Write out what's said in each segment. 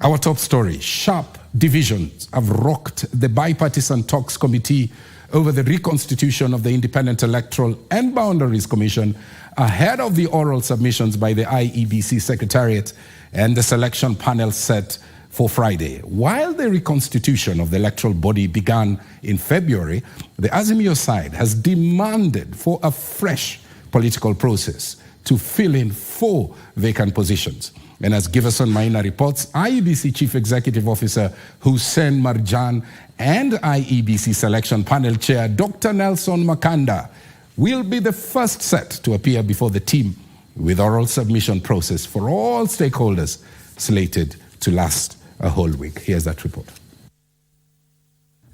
Our top story: sharp divisions have rocked the Bipartisan Talks Committee over the reconstitution of the Independent Electoral and Boundaries Commission ahead of the oral submissions by the IEBC secretariat and the selection panel set for Friday. While the reconstitution of the electoral body began in February, the Azimio side has demanded for a fresh political process to fill in 4 vacant positions. And as Giverson Maina reports, IEBC Chief Executive Officer Hussein Marjan and IEBC Selection Panel Chair Dr. Nelson Makanda will be the first set to appear before the team, with oral submission process for all stakeholders slated to last a whole week. Here's that report.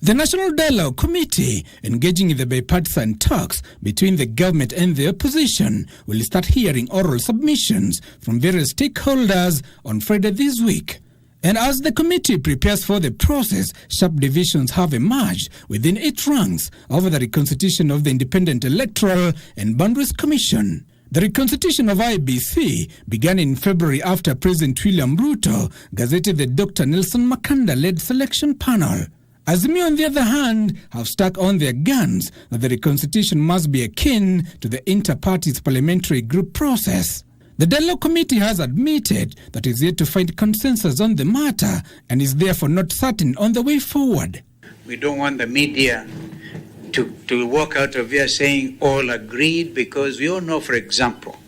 The National Dialogue Committee, engaging in the bipartisan talks between the government and the opposition, will start hearing oral submissions from various stakeholders on Friday this week. And as the committee prepares for the process, sharp divisions have emerged within its ranks over the reconstitution of the Independent Electoral and Boundaries Commission. The reconstitution of IEBC began in February after President William Ruto gazetted the Dr. Nelson Makanda-led selection panel. Azimio, on the other hand, have stuck on their guns that the reconstitution must be akin to the inter-parties parliamentary group process. The Dialogue Committee has admitted that it is yet to find consensus on the matter and is therefore not certain on the way forward. We don't want the media to walk out of here saying all agreed, because we all know, for example,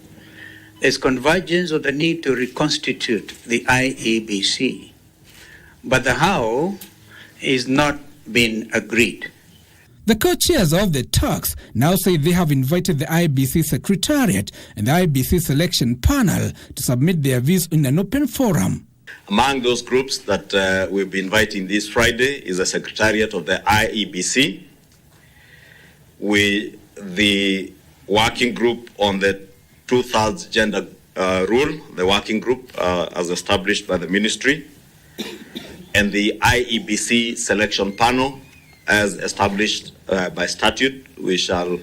there's convergence of the need to reconstitute the IEBC. But the how is not been agreed. The co-chairs of the talks now say they have invited the IEBC secretariat and the IEBC selection panel to submit their views in an open forum. Among those groups that we'll be inviting this Friday is the secretariat of the IEBC, with the working group on the 2/3 gender rule, the working group as established by the ministry, and the IEBC selection panel as established by statute. We shall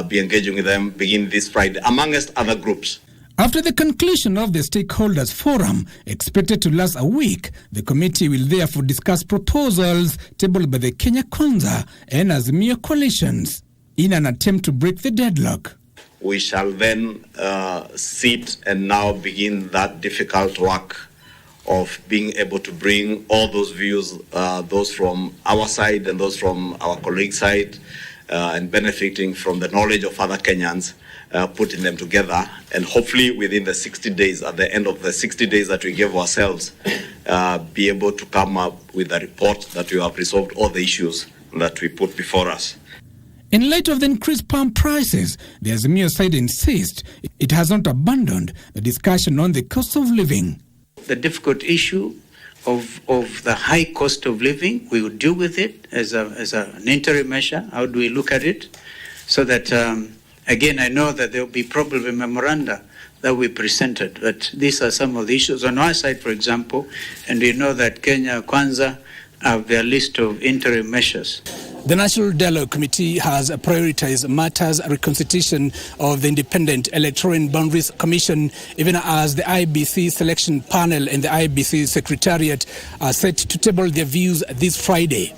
be engaging with them beginning this Friday, amongst other groups. After the conclusion of the stakeholders forum, expected to last a week, the committee will therefore discuss proposals tabled by the Kenya Kwanza and Azimio coalitions in an attempt to break the deadlock. We shall then sit and now begin that difficult work of being able to bring all those views, those from our side and those from our colleague side, and benefiting from the knowledge of other Kenyans, putting them together, and hopefully within the 60 days, at the end of the 60 days that we gave ourselves, be able to come up with a report that we have resolved all the issues that we put before us. In light of the increased palm prices, the Azimio side insists it has not abandoned the discussion on the cost of living. The difficult issue of the high cost of living, we will deal with it as an interim measure. How do we look at it? So that, again, I know that there will be probably memoranda that we presented, but these are some of the issues on our side, for example, and we know that Kenya Kwanza have their list of interim measures. The National Dialogue Committee has prioritized matters reconstitution of the Independent Electoral and Boundaries Commission, even as the IEBC selection panel and the IEBC secretariat are set to table their views this Friday.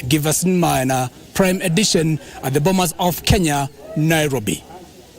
Giverson Maina, Prime Edition, at the Bomas of Kenya, Nairobi.